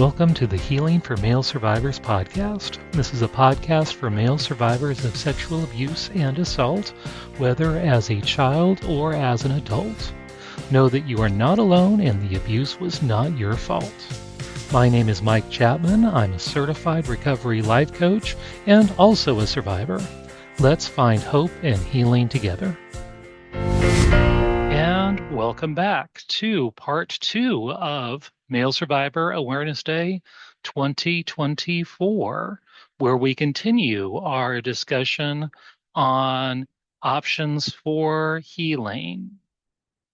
Welcome to the Healing for Male Survivors podcast. This is a podcast for male survivors of sexual abuse and assault, whether as a child or as an adult. Know that you are not alone and the abuse was not your fault. My name is Mike Chapman. I'm a certified recovery life coach and also a survivor. Let's find hope and healing together. And welcome back to part 2 of Male Survivor Awareness Day 2024, where we continue our discussion on options for healing.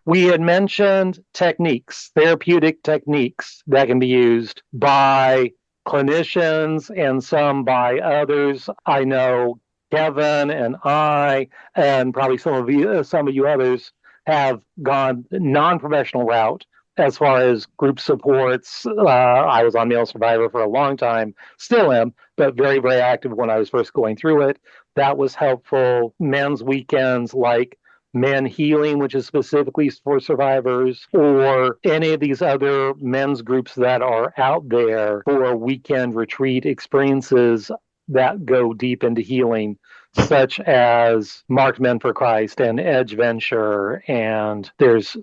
We had mentioned techniques, therapeutic techniques that can be used by clinicians and some by others. I know Kevin and I, and probably some of you others, have gone non-professional route as far as group supports. I was on MaleSurvivor for a long time, still am, but very, very active when I was first going through it. That was helpful. Men's weekends like MenHealing, which is specifically for survivors, or any of these other men's groups that are out there for weekend retreat experiences that go deep into healing, such as Marked Men for Christ and Edge Venture, and there's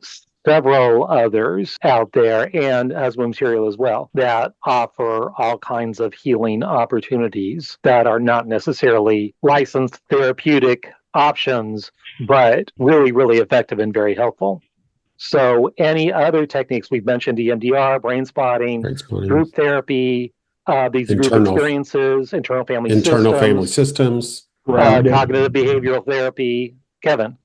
several others out there, and Husband Material as well, that offer all kinds of healing opportunities that are not necessarily licensed therapeutic options, but really, really effective and very helpful. So any other techniques, we've mentioned EMDR, brain spotting, group therapy, these group experiences, internal family systems, cognitive behavioral therapy. Kevin?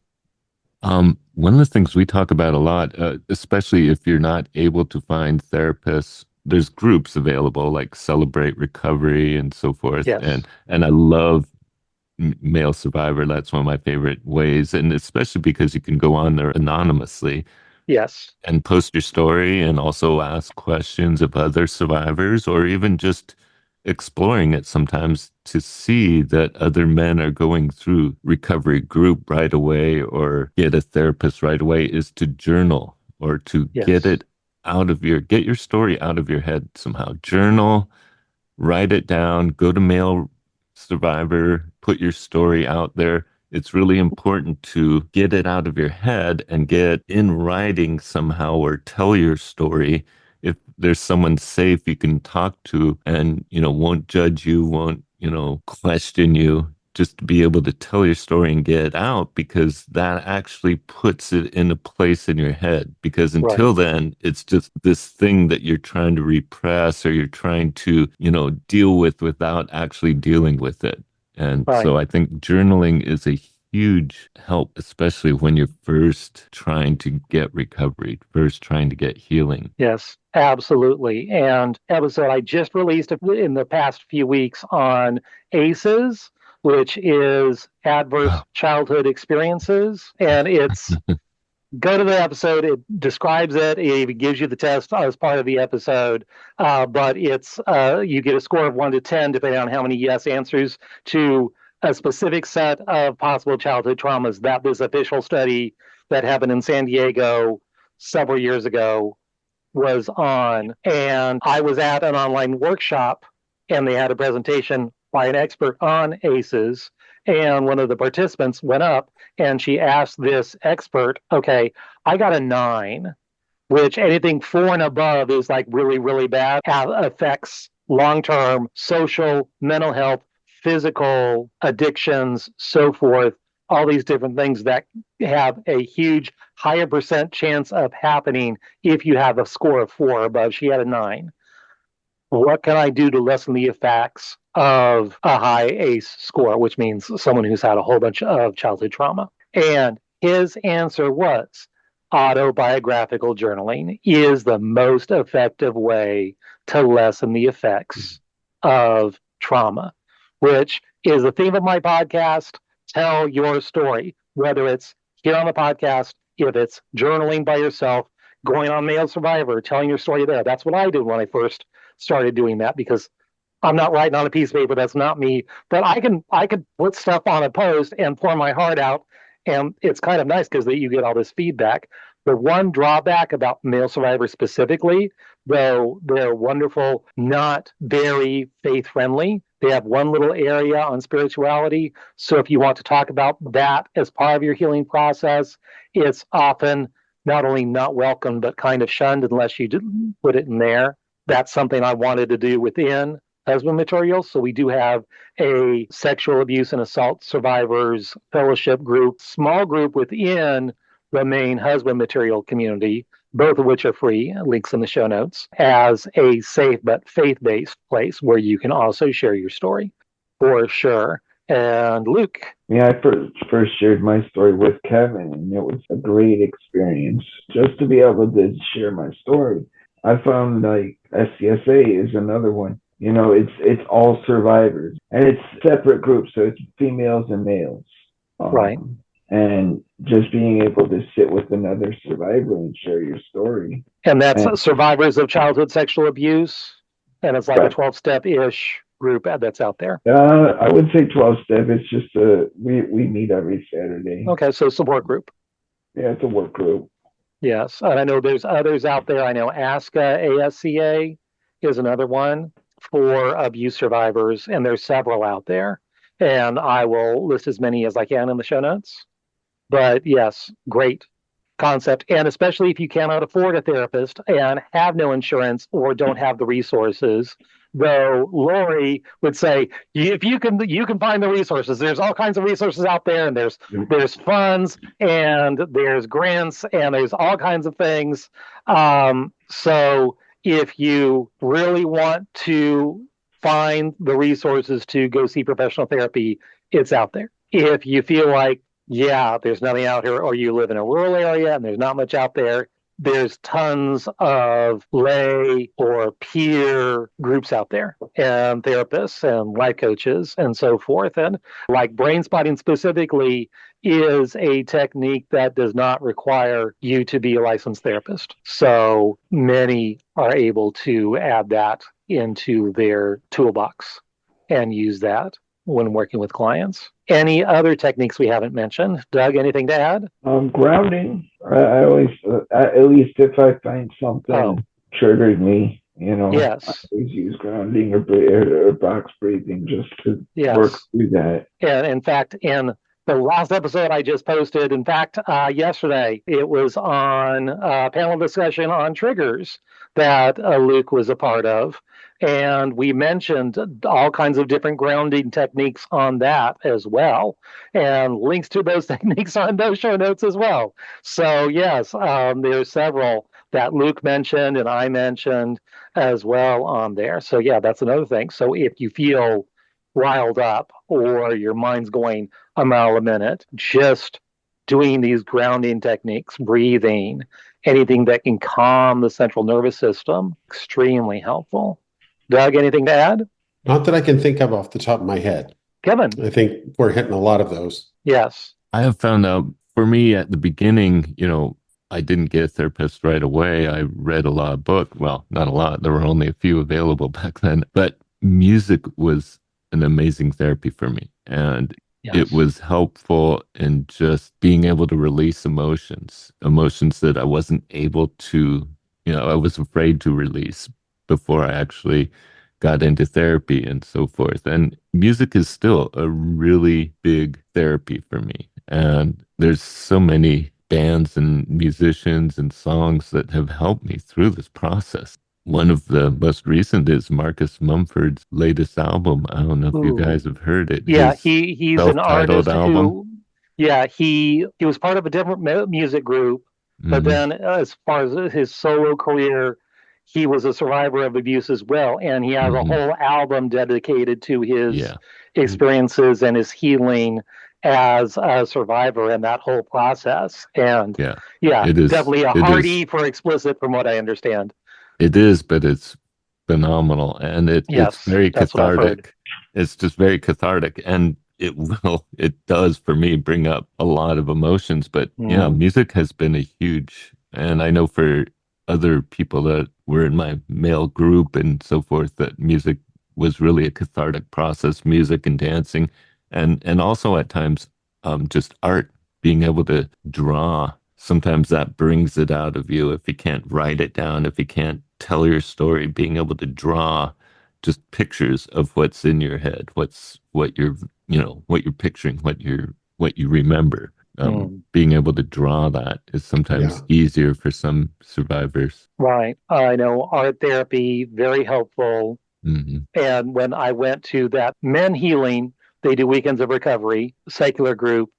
One of the things we talk about a lot, especially if you're not able to find therapists, there's groups available like Celebrate Recovery and so forth. Yes. And I love MaleSurvivor. That's one of my favorite ways. And especially because you can go on there anonymously. Yes. And post your story and also ask questions of other survivors, or even just exploring it sometimes to see that other men are going through recovery group right away or get a therapist right away, is to journal or to get your story out of your head somehow. Journal, write it down, go to MaleSurvivor, put your story out there. It's really important to get it out of your head and get in writing somehow, or tell your story. If there's someone safe you can talk to and, won't judge you, won't, question you, just to be able to tell your story and get it out, because that actually puts it in a place in your head. Because until then, it's just this thing that you're trying to repress, or you're trying to, deal with without actually dealing with it. And so I think journaling is a huge help, especially when you're first trying to get recovery, first trying to get healing. Yes, absolutely. And episode I just released in the past few weeks on ACEs, which is Adverse Childhood Experiences. And it's, go to the episode, it describes it, it even gives you the test as part of the episode. But it's, you get a score of 1 to 10, depending on how many yes answers to a specific set of possible childhood traumas that this official study that happened in San Diego several years ago was on. And I was at an online workshop, and they had a presentation by an expert on ACEs. And one of the participants went up and she asked this expert, okay, I got a 9, which anything 4 and above is like really, really bad, affects long-term social, mental health, physical addictions, so forth, all these different things that have a huge higher % chance of happening if you have a score of 4 or above. She had a 9. What can I do to lessen the effects of a high ACE score, which means someone who's had a whole bunch of childhood trauma? And his answer was autobiographical journaling is the most effective way to lessen the effects of trauma, which is the theme of my podcast, Tell Your Story, whether it's here on the podcast, if it's journaling by yourself, going on MaleSurvivor, telling your story there. That's what I did when I first started doing that, because I'm not writing on a piece of paper. That's not me. But I can put stuff on a post and pour my heart out, and it's kind of nice because you get all this feedback. The one drawback about male survivors specifically, though they're wonderful, not very faith friendly. They have one little area on spirituality. So if you want to talk about that as part of your healing process, it's often not only not welcome, but kind of shunned unless you put it in there. That's something I wanted to do within husband materials. So we do have a sexual abuse and assault survivors fellowship group, small group within the main husband material community, both of which are free, links in the show notes, as a safe but faith-based place where you can also share your story, for sure. And Luke. Yeah, I first shared my story with Kevin, and it was a great experience just to be able to share my story. I found like SCSA is another one. You know, it's all survivors, and it's separate groups, so it's females and males. Right. And just being able to sit with another survivor and share your story. And that's survivors of childhood sexual abuse, and it's like a 12-step-ish group that's out there. I would say 12-step. It's just we meet every Saturday. Okay, so support group. Yeah, it's a work group. Yes, and I know there's others out there. I know ASCA is another one for abuse survivors, and there's several out there. And I will list as many as I can in the show notes. But yes, great concept. And especially if you cannot afford a therapist and have no insurance or don't have the resources, though Lori would say, if you can find the resources. There's all kinds of resources out there, and there's funds and there's grants and there's all kinds of things. So if you really want to find the resources to go see professional therapy, it's out there. If you feel like, yeah, there's nothing out here, or you live in a rural area and there's not much out there, there's tons of lay or peer groups out there, and therapists and life coaches and so forth. And like brain spotting specifically is a technique that does not require you to be a licensed therapist. So many are able to add that into their toolbox and use that when working with clients. Any other techniques we haven't mentioned? Doug, anything to add? Grounding. I always, at least if I find something triggered me, yes. I always use grounding or box breathing just to work through that. And in fact, in the last episode I just posted, in fact, yesterday, it was on a panel discussion on triggers that Luke was a part of. And we mentioned all kinds of different grounding techniques on that as well. And links to those techniques are in those show notes as well. So yes, there's several that Luke mentioned and I mentioned as well on there. So yeah, that's another thing. So if you feel riled up or your mind's going a mile a minute, just doing these grounding techniques, breathing, anything that can calm the central nervous system, extremely helpful. Doug, anything to add? Not that I can think of off the top of my head. Kevin? I think we're hitting a lot of those. Yes. I have found out, for me at the beginning, I didn't get a therapist right away. I read a lot of books. Well, not a lot. There were only a few available back then. But music was an amazing therapy for me. And it was helpful in just being able to release emotions that I wasn't able to, I was afraid to release before I actually got into therapy and so forth. And music is still a really big therapy for me. And there's so many bands and musicians and songs that have helped me through this process. One of the most recent is Marcus Mumford's latest album. I don't know if you guys have heard it. Yeah, he's an artist album. He was part of a different music group, but then as far as his solo career, he was a survivor of abuse as well, and he has a whole album dedicated to his experiences and his healing as a survivor and that whole process. And it is definitely a hardy for explicit, from what I understand. It is, but it's phenomenal, and it's very cathartic. It's just very cathartic, and it does for me bring up a lot of emotions. But music has been a huge, and I know for other people that were in my male group and so forth, that music was really a cathartic process, music and dancing, and also at times just art, being able to draw sometimes that brings it out of you. If you can't write it down, if you can't tell your story, being able to draw just pictures of what's in your head, what you're picturing, what you remember. Being able to draw that is sometimes easier for some survivors. Right. I know art therapy, very helpful. Mm-hmm. And when I went to that MenHealing, they do weekends of recovery, secular group,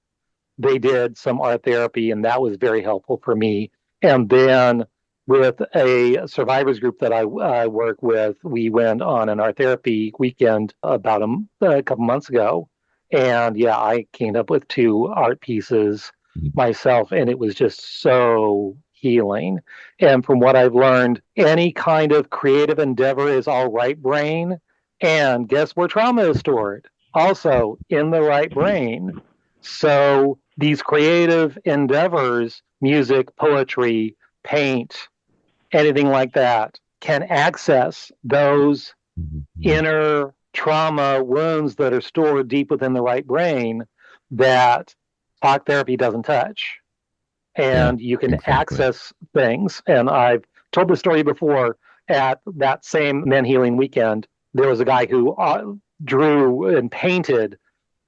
they did some art therapy, and that was very helpful for me. And then with a survivors group that I work with, we went on an art therapy weekend about a couple months ago. And yeah, I came up with 2 art pieces myself, and it was just so healing. And from what I've learned, any kind of creative endeavor is all right brain. And guess where trauma is stored? Also in the right brain. So these creative endeavors, music, poetry, paint, anything like that, can access those inner trauma wounds that are stored deep within the right brain that talk therapy doesn't touch. And you can access things. And I've told the story before. At that same MenHealing weekend, there was a guy who drew and painted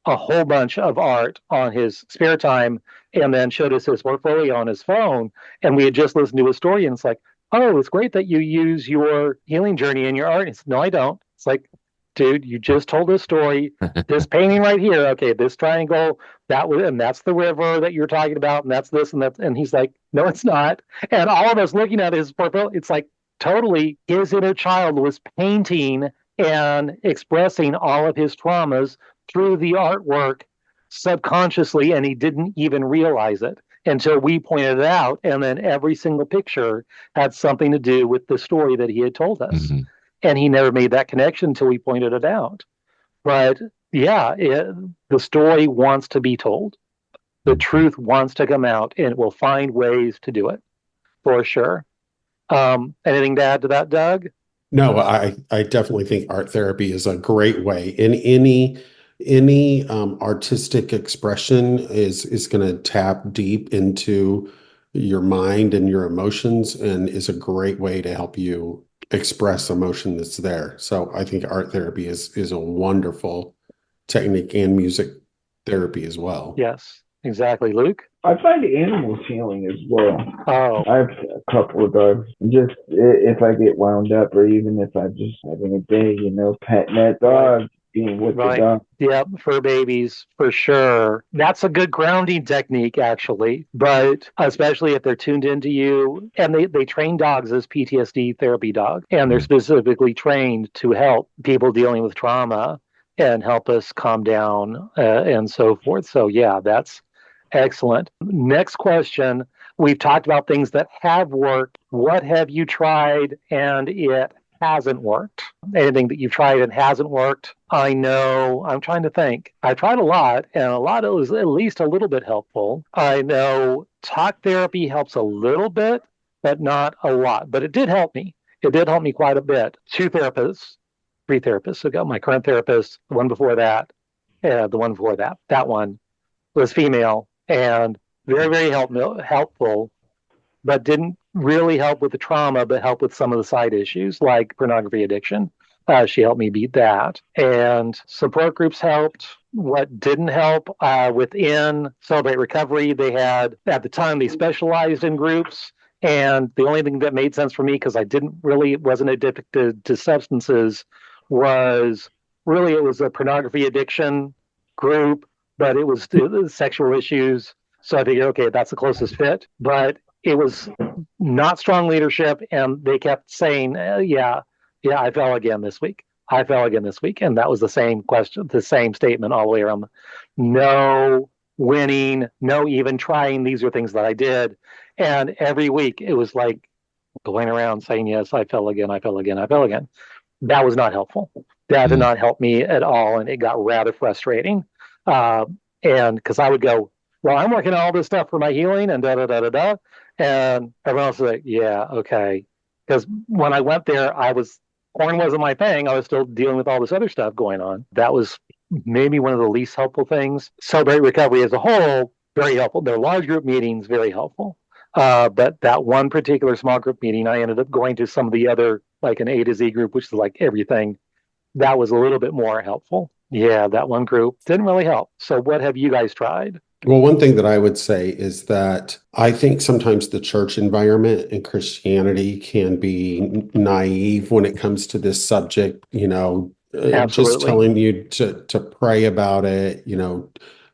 a whole bunch of art on his spare time and then showed us his portfolio on his phone. And we had just listened to his story, and it's like, oh, it's great that you use your healing journey in your art. It's, no, I don't. It's like, dude, you just told a story. This painting right here, okay, this triangle, and that's the river that you're talking about, and that's this and that. And he's like, no, it's not. And all of us looking at his portfolio, it's like totally his inner child was painting and expressing all of his traumas through the artwork subconsciously, and he didn't even realize it until we pointed it out. And then every single picture had something to do with the story that he had told us. And he never made that connection until we pointed it out. But yeah, the story wants to be told. The truth wants to come out, and it will find ways to do it, for sure. Anything to add to that, Doug? No, I definitely think art therapy is a great way. In any artistic expression is going to tap deep into your mind and your emotions, and is a great way to help you express emotion that's there. So I think art therapy is a wonderful technique, and music therapy as well. Yes, exactly. Luke? I find animals healing as well. Oh. I have a couple of dogs. Just if I get wound up, or even if I'm just having a day, petting that dog, being with the dog. Yep, fur babies, for sure. That's a good grounding technique, actually. But especially if they're tuned into you, and they train dogs as PTSD therapy dogs, and they're specifically trained to help people dealing with trauma and help us calm down and so forth. So yeah, that's excellent. Next question. We've talked about things that have worked. What have you tried and it hasn't worked? Anything that you've tried and hasn't worked? I know, I'm trying to think. I tried a lot, and a lot was at least a little bit helpful. I know talk therapy helps a little bit, but not a lot. But it did help me. It did help me quite a bit. 3 therapists ago. My current therapist, the one before that, the one before that, that one was female and very, very helpful, but didn't really help with the trauma, but helped with some of the side issues like pornography addiction. She helped me beat that. And support groups helped. What didn't help within Celebrate Recovery, they had, at the time, they specialized in groups. And the only thing that made sense for me, because I wasn't addicted to substances, was really it was a pornography addiction group, but it was sexual issues. So I figured, okay, that's the closest fit. But it was not strong leadership, and they kept saying, yeah, I fell again this week. I fell again this week. And that was the same question, the same statement all the way around. No winning, no even trying. These are things that I did. And every week it was like going around saying, yes, I fell again, I fell again, I fell again. That was not helpful. That did not help me at all. And it got rather frustrating. And because I would go, well, I'm working on all this stuff for my healing and da-da-da-da-da. And everyone else was like, yeah, okay. Because when I went there, porn wasn't my thing. I was still dealing with all this other stuff going on. That was maybe one of the least helpful things. Celebrate Recovery as a whole, very helpful. Their large group meetings, very helpful. But that one particular small group meeting, I ended up going to some of the other, like an A to Z group, which is like everything. That was a little bit more helpful. Yeah, that one group didn't really help. So, what have you guys tried? Well, one thing that I would say is that I think sometimes the church environment and Christianity can be naive when it comes to this subject, just Absolutely. telling you to pray about it,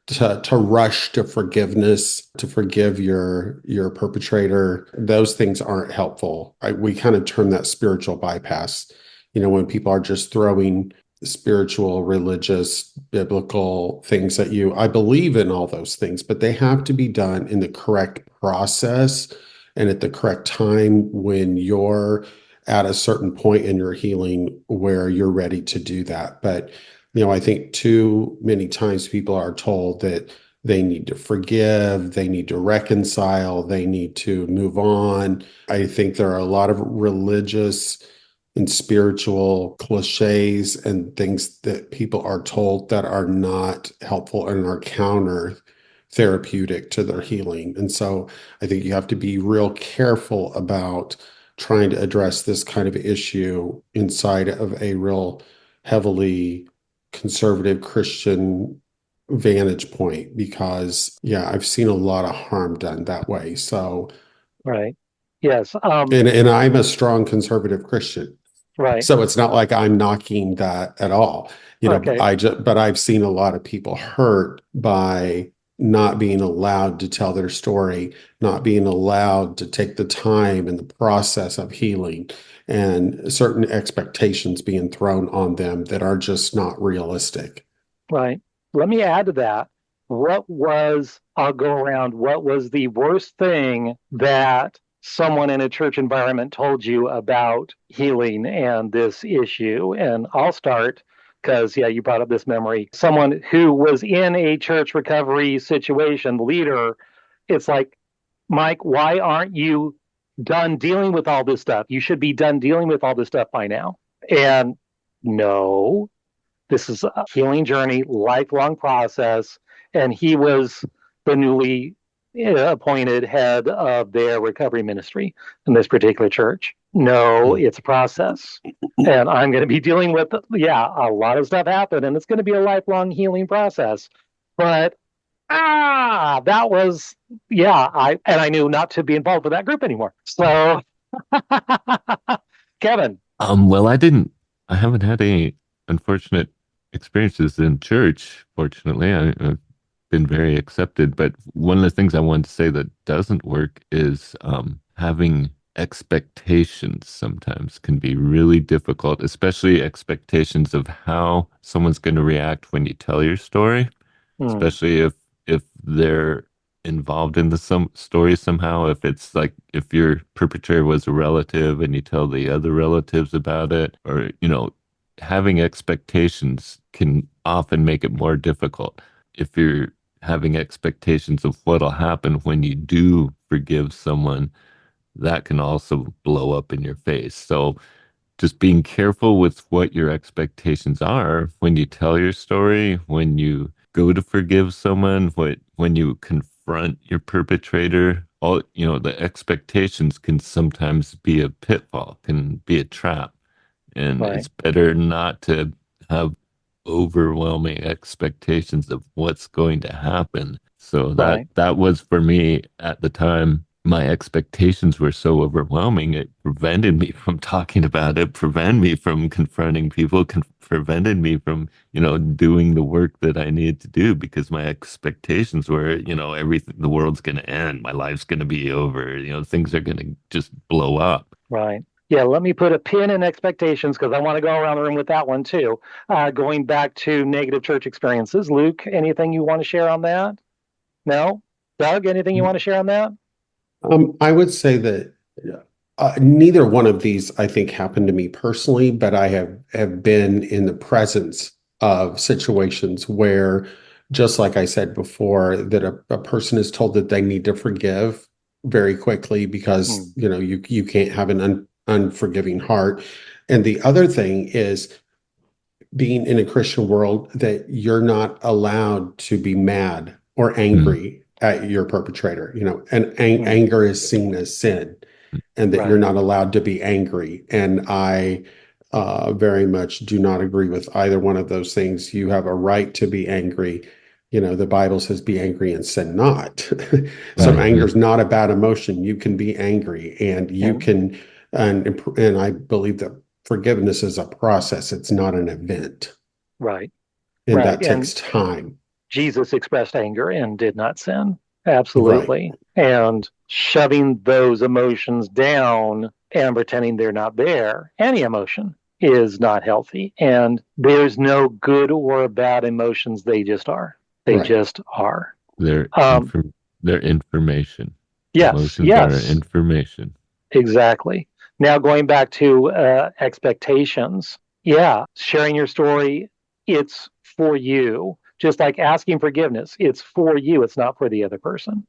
to rush to forgiveness, to forgive your perpetrator. Those things aren't helpful. We kind of term that spiritual bypass, when people are just throwing spiritual, religious, biblical things at you. I believe in all those things, but they have to be done in the correct process and at the correct time when you're at a certain point in your healing where you're ready to do that. But, I think too many times people are told that they need to forgive, they need to reconcile, they need to move on. I think there are a lot of religious and spiritual cliches and things that people are told that are not helpful and are counter therapeutic to their healing. And so I think you have to be real careful about trying to address this kind of issue inside of a real heavily conservative Christian vantage point, because I've seen a lot of harm done that way. So Right. Yes. and I'm a strong conservative Christian. Right. So it's not like I'm knocking that at all. Okay. But I've seen a lot of people hurt by not being allowed to tell their story, not being allowed to take the time and the process of healing, and certain expectations being thrown on them that are just not realistic. Right. Let me add to that. I'll go around, what was the worst thing that someone in a church environment told you about healing and this issue? And I'll start because, yeah, you brought up this memory. Someone who was in a church recovery situation, leader, it's like, Mike, why aren't you done dealing with all this stuff? You should be done dealing with all this stuff by now. And no, this is a healing journey, lifelong process. And he was the newly appointed head of their recovery ministry in this particular church. No, it's a process. And I'm going to be dealing with, a lot of stuff happened, and it's going to be a lifelong healing process. But that was, I knew not to be involved with that group anymore. So, Kevin. Well, I haven't had any unfortunate experiences in church, fortunately. I've been very accepted. But one of the things I wanted to say that doesn't work is having expectations sometimes can be really difficult, especially expectations of how someone's going to react when you tell your story, especially if they're involved in the some story somehow. If it's like if your perpetrator was a relative and you tell the other relatives about it, or having expectations can often make it more difficult. If you're having expectations of what'll happen when you do forgive someone, that can also blow up in your face. So just being careful with what your expectations are when you tell your story, when you go to forgive someone, when you confront your perpetrator. All the expectations can sometimes be a pitfall, can be a trap, and Right. it's better not to have overwhelming expectations of what's going to happen. So Right. that was for me at the time. My expectations were so overwhelming, it prevented me from talking about it, prevented me from confronting people, prevented me from, doing the work that I needed to do, because my expectations were, everything, the world's going to end, my life's going to be over, things are going to just blow up. Right. Yeah, let me put a pin in expectations because I want to go around the room with that one too. Going back to negative church experiences, Luke, anything you want to share on that? No? Doug, anything you want to share on that? I would say that neither one of these, I think, happened to me personally, but I have been in the presence of situations where, just like I said before, that a person is told that they need to forgive very quickly because you can't have an unforgiving heart. And the other thing is being in a Christian world that you're not allowed to be mad or Mm. angry at your perpetrator, and anger is seen as sin, and that you're Right. not allowed to be angry. And I very much do not agree with either one of those things. You have a right to be angry. The Bible says, be angry and sin not. So Right. anger is not a bad emotion. You can be angry, and you And can, and I believe that forgiveness is a process. It's not an event, right. and Right. that And takes time. Jesus expressed anger and did not sin. Right, Absolutely. And shoving those emotions down and pretending they're not there, any emotion, is not healthy. And there's no good or bad emotions. They just are. They right. just are. They're Um, they're information. yes, Emotions are yes, information. exactly. Now, going back to expectations, yeah, sharing your story, it's for you. Just like asking forgiveness, it's for you, it's not for the other person.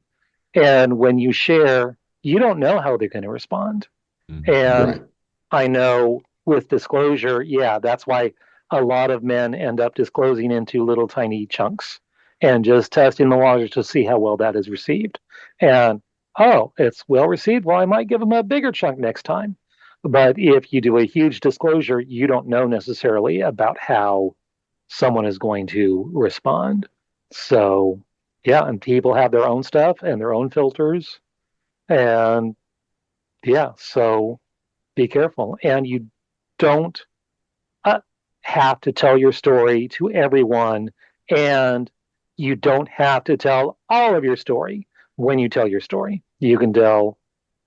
And when you share, you don't know how they're going to respond. And Right. I know with disclosure, yeah, that's why a lot of men end up disclosing into little tiny chunks and just testing the waters to see how well that is received. And oh, it's well received. Well, I might give them a bigger chunk next time. But if you do a huge disclosure, you don't know necessarily about how someone is going to respond. So, yeah, and people have their own stuff and their own filters. And yeah, so be careful. And you don't uh, have to tell your story to everyone. And you don't have to tell all of your story when you tell your story. You can tell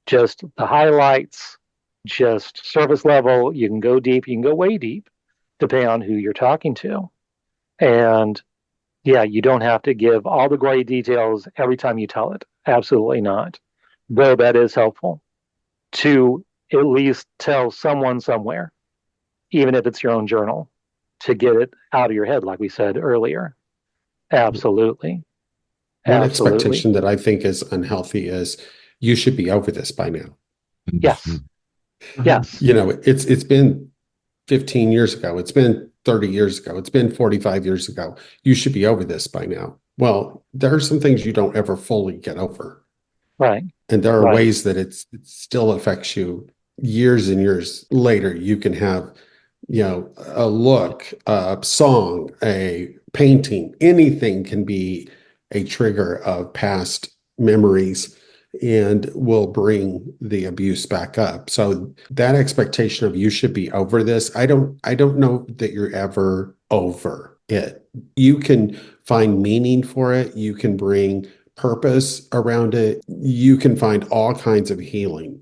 just the highlights, just surface level. You can go deep, you can go way deep, depending on who you're talking to. And yeah, you don't have to give all the gory details every time you tell it. Absolutely not. Though that is helpful to at least tell someone somewhere, even if it's your own journal, to get it out of your head, like we said earlier. Absolutely. One Absolutely. expectation that I think is unhealthy is you should be over this by now. Yes. Yes. It's been 15 years ago. It's been 30 years ago. It's been 45 years ago. You should be over this by now. Well, there are some things you don't ever fully get over. Right. And there are Right. ways that it still affects you years and years later. You can have, a look, a song, a painting, anything can be a trigger of past memories and will bring the abuse back up. So that expectation of you should be over this, I don't know that you're ever over it. You can find meaning for it. You can bring purpose around it. You can find all kinds of healing,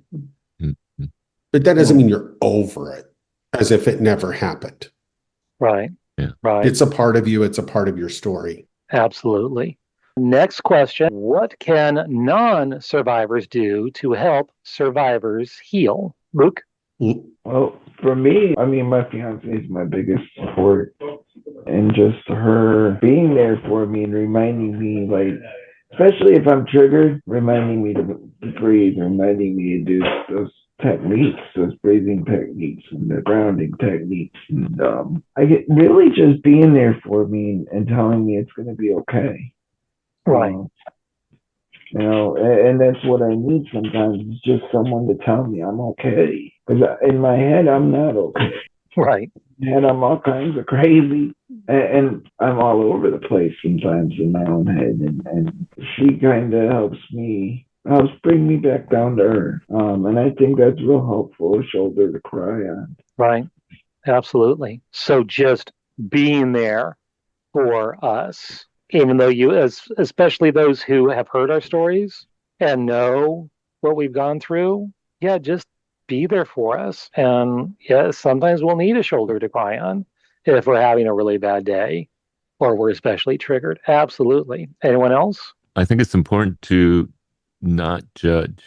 but that doesn't Mm. mean you're over it as if it never happened. Right. Yeah. Right. It's a part of you. It's a part of your story. Absolutely. Next question. What can non survivors do to help survivors heal? Luke? Well, for me, I mean, my fiance is my biggest support, and just her being there for me and reminding me, like, especially if I'm triggered, reminding me to breathe, reminding me to do those techniques, those breathing techniques and the grounding techniques. And I get really just being there for me and telling me it's going to be okay. Right. And that's what I need sometimes is just someone to tell me I'm okay. Because in my head, I'm not okay. Right. And I'm all kinds of crazy. And I'm all over the place sometimes in my own head. And she kind of helps bring me back down to earth. And I think that's real helpful, a shoulder to cry on. Right. Absolutely. So just being there for us, even though especially those who have heard our stories and know what we've gone through, yeah, just be there for us. And yeah, sometimes we'll need a shoulder to cry on if we're having a really bad day or we're especially triggered. Absolutely. Anyone else? I think it's important to not judge,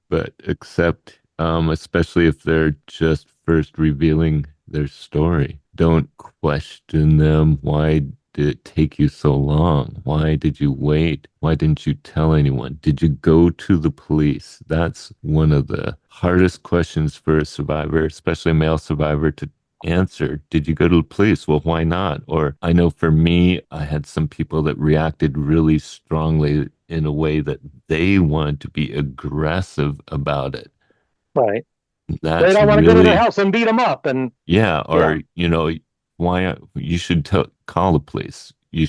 but accept, especially if they're just first revealing their story. Don't question them. Why did it take you so long? Why did you wait? Why didn't you tell anyone? Did you go to the police? That's one of the hardest questions for a survivor, especially a male survivor, to answer. Did you go to the police? Well, why not? Or I know for me, I had some people that reacted really strongly in a way that they want to be aggressive about it. Right. They That's don't want to go to their really, house and beat them up. And yeah. yeah, Or, why you should call the police. They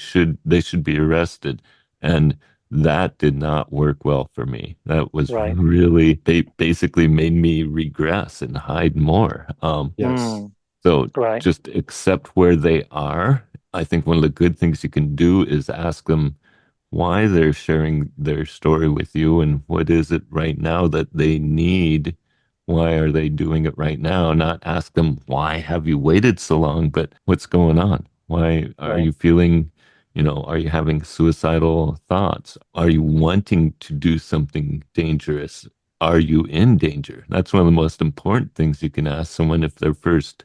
should be arrested. And that did not work well for me. That was right. really, they basically made me regress and hide more. Yes. So Right. just accept where they are. I think one of the good things you can do is ask them why they're sharing their story with you and what is it right now that they need. Why are they doing it right now? Not ask them, why have you waited so long, but what's going on? Why are Right. you feeling, are you having suicidal thoughts? Are you wanting to do something dangerous? Are you in danger? That's one of the most important things you can ask someone if they're first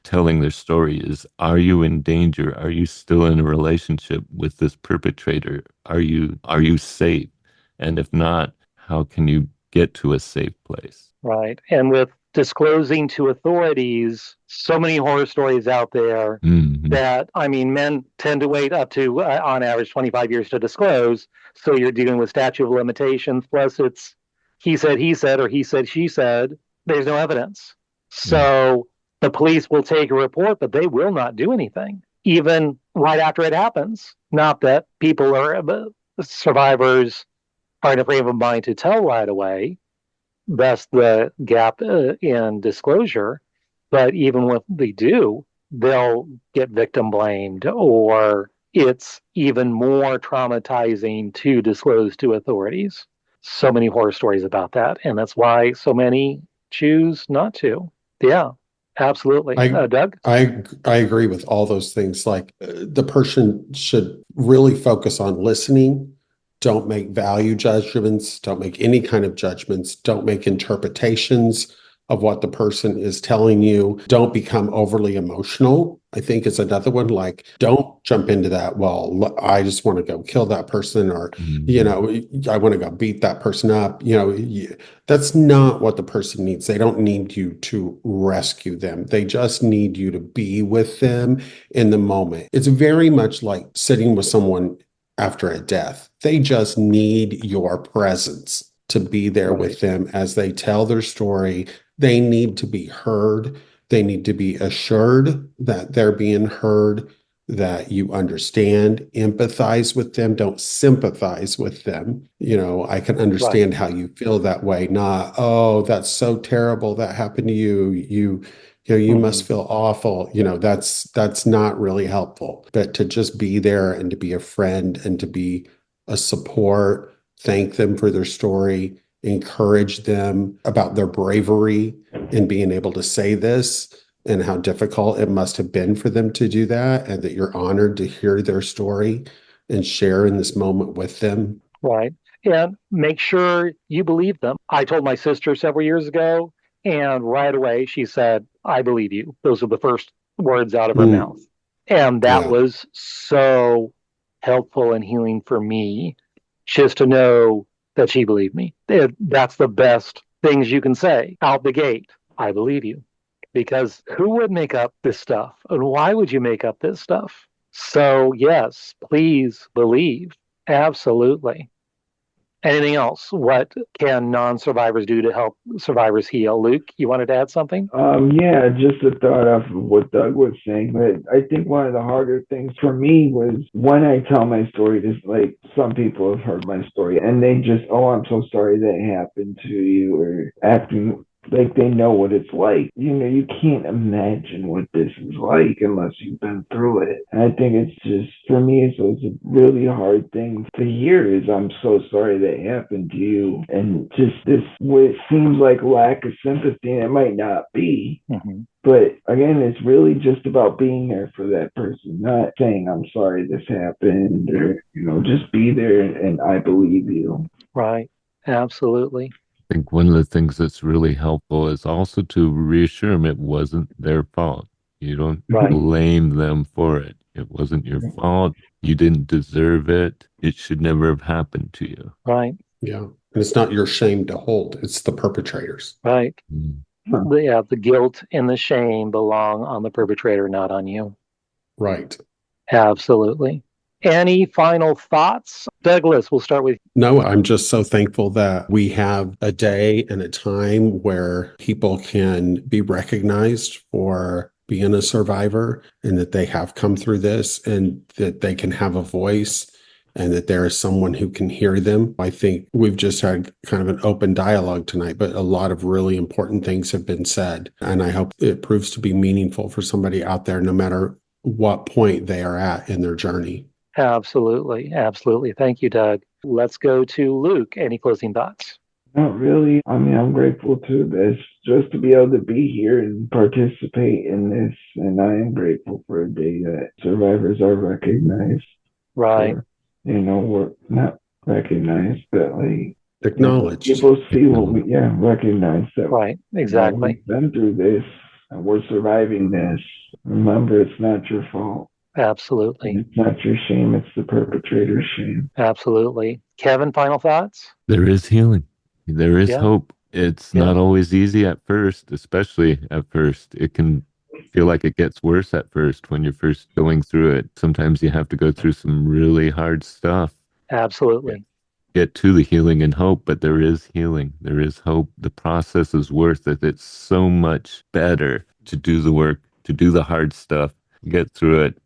telling their story is, are you in danger? Are you still in a relationship with this perpetrator? Are you safe? And if not, how can you get to a safe place? Right. And with disclosing to authorities, so many horror stories out there Mm-hmm. that, I mean, men tend to wait up to, on average, 25 years to disclose. So you're dealing with statute of limitations. Plus, it's he said, or he said, she said. There's no evidence. So the police will take a report, but they will not do anything, even right after it happens. Not that people are, survivors aren't afraid of a mind to tell right away. That's the gap in disclosure. But even when they do, they'll get victim blamed, or it's even more traumatizing to disclose to authorities. So many horror stories about that. And that's why so many choose not to. Yeah, absolutely. I Doug? I agree with all those things. Like the person should really focus on listening. Don't make value judgments. Don't make any kind of judgments. Don't make interpretations of what the person is telling you. Don't become overly emotional. I think is another one. Like, don't jump into that. Well, I just want to go kill that person, or I want to go beat that person up. That's not what the person needs. They don't need you to rescue them. They just need you to be with them in the moment. It's very much like sitting with someone after a death. They just need your presence to be there Right. with them as they tell their story. They need to be heard. They need to be assured that they're being heard, that you understand, empathize with them, don't sympathize with them. I can Right. understand how you feel that way, not, oh, that's so terrible that happened to you. You must Mhm. feel awful. That's not really helpful. But to just be there and to be a friend and to be a support, thank them for their story, encourage them about their bravery in being able to say this and how difficult it must have been for them to do that, and that you're honored to hear their story and share in this moment with them. Right. And make sure you believe them. I told my sister several years ago, and right away she said, I believe you. Those were the first words out of her Mm, mouth. And that yeah. was so helpful and healing for me, just to know that she believed me. That's the best things you can say out the gate. I believe you. Because who would make up this stuff? And why would you make up this stuff? So, yes, please believe. Absolutely. Anything else? What can non-survivors do to help survivors heal? Luke, you wanted to add something? Yeah, just a thought off of what Doug was saying, but I think one of the harder things for me was when I tell my story to, like, some people have heard my story and they just, oh, I'm so sorry that happened to you, or acting like they know what it's like. You can't imagine what this is like unless you've been through it. And I think it's just, for me, it's a really hard thing to hear is, I'm so sorry that happened to you. And just this, what seems like lack of sympathy, and it might not be. Mm-hmm. But again, it's really just about being there for that person, not saying, I'm sorry this happened, or, just be there and I believe you. Right. Absolutely. I think one of the things that's really helpful is also to reassure them it wasn't their fault. You don't Right. blame them for it. It wasn't your fault. You didn't deserve it. It should never have happened to you. Right. Yeah. And it's not your shame to hold, it's the perpetrators. Right. Mm. Yeah, the guilt and the shame belong on the perpetrator, not on you. Right. Absolutely. Any final thoughts? Douglas, we'll start with you. No, I'm just so thankful that we have a day and a time where people can be recognized for being a survivor and that they have come through this and that they can have a voice and that there is someone who can hear them. I think we've just had kind of an open dialogue tonight, but a lot of really important things have been said. And I hope it proves to be meaningful for somebody out there, no matter what point they are at in their journey. Absolutely. Absolutely. Thank you, Doug. Let's go to Luke. Any closing thoughts? Not really. I mean, I'm grateful to this, just to be able to be here and participate in this. And I am grateful for a day that survivors are recognized. Right. For, we're not recognized, but like Acknowledged. People see what we, recognize that. Right. Exactly. We've been through this and we're surviving this. Remember, it's not your fault. Absolutely. And it's not your shame, it's the perpetrator's shame. Absolutely. Kevin, final thoughts? There is healing. There is hope. It's not always easy at first, especially at first. It can feel like it gets worse at first when you're first going through it. Sometimes you have to go through some really hard stuff. Absolutely. Get to the healing and hope, but there is healing. There is hope. The process is worth it. It's so much better to do the work, to do the hard stuff, get through it,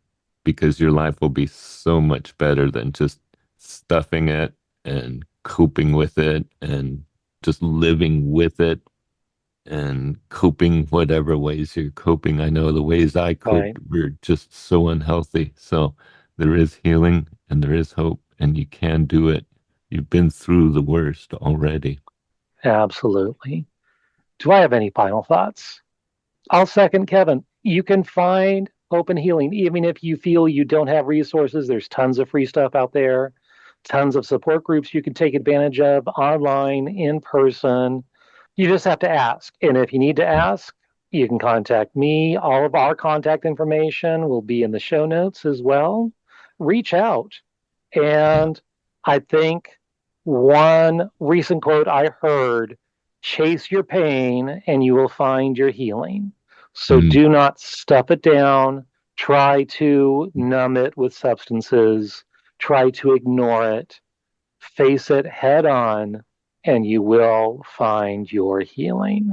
because your life will be so much better than just stuffing it and coping with it and just living with it and coping whatever ways you're coping. I know the ways I coped were just so unhealthy. So there is healing and there is hope, and you can do it. You've been through the worst already. Absolutely. Do I have any final thoughts? I'll second Kevin. You can find hope and healing, even if you feel you don't have resources. There's tons of free stuff out there, tons of support groups you can take advantage of online, in person. You just have to ask. And if you need to ask, you can contact me. All of our contact information will be in the show notes as well. Reach out. And I think one recent quote I heard, chase your pain and you will find your healing. So do not stuff it down. Try to numb it with substances. Try to ignore it. Face it head on, and you will find your healing.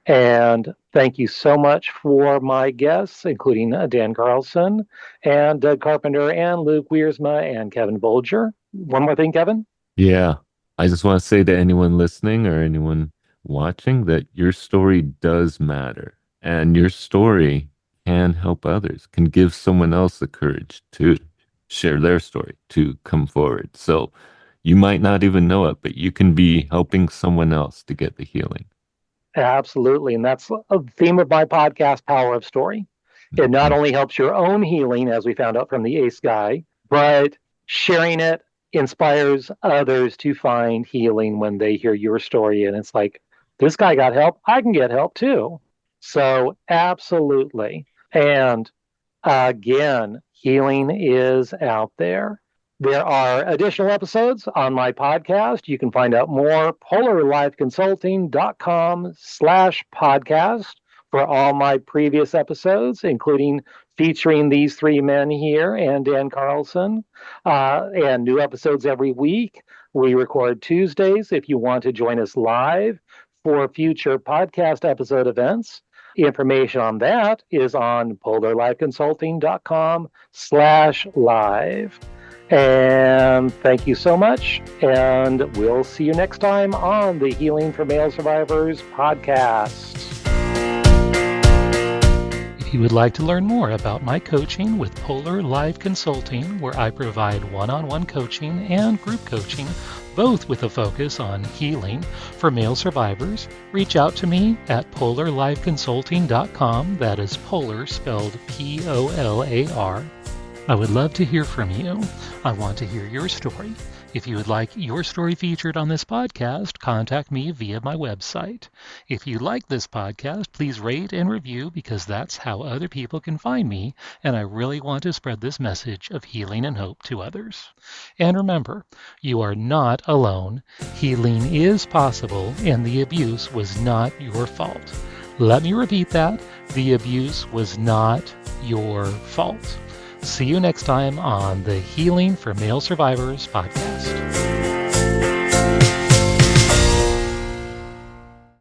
And thank you so much for my guests, including Dan Carlson and Doug Carpenter and Luke Wiersma and Kevin Bolger. One more thing, Kevin? Yeah. I just want to say to anyone listening or anyone watching that your story does matter, and your story can help others, can give someone else the courage to share their story, to come forward. So you might not even know it, but you can be helping someone else to get the healing. Absolutely. And that's a theme of my podcast, Power of Story. It not only helps your own healing, as we found out from the ACE guy, but sharing it inspires others to find healing when they hear your story. And it's like, this guy got help, I can get help too. So absolutely. And again, healing is out there. There are additional episodes on my podcast. You can find out more, polarlifeconsulting.com/podcast for all my previous episodes, including featuring these three men here and Dan Carlson, and new episodes every week. We record Tuesdays if you want to join us live for future podcast episode events. Information on that is on polarlifeconsulting.com/live. And thank you so much. And we'll see you next time on the Healing for Male Survivors podcast. If you would like to learn more about my coaching with Polar Life Consulting, where I provide one-on-one coaching and group coaching, both with a focus on healing for male survivors, reach out to me at polarlifeconsulting.com. That is Polar spelled Polar. I would love to hear from you. I want to hear your story. If you would like your story featured on this podcast, contact me via my website. If you like this podcast, please rate and review, because that's how other people can find me, and I really want to spread this message of healing and hope to others. And remember, you are not alone. Healing is possible, and the abuse was not your fault. Let me repeat that. The abuse was not your fault. See you next time on the Healing for Male Survivors podcast.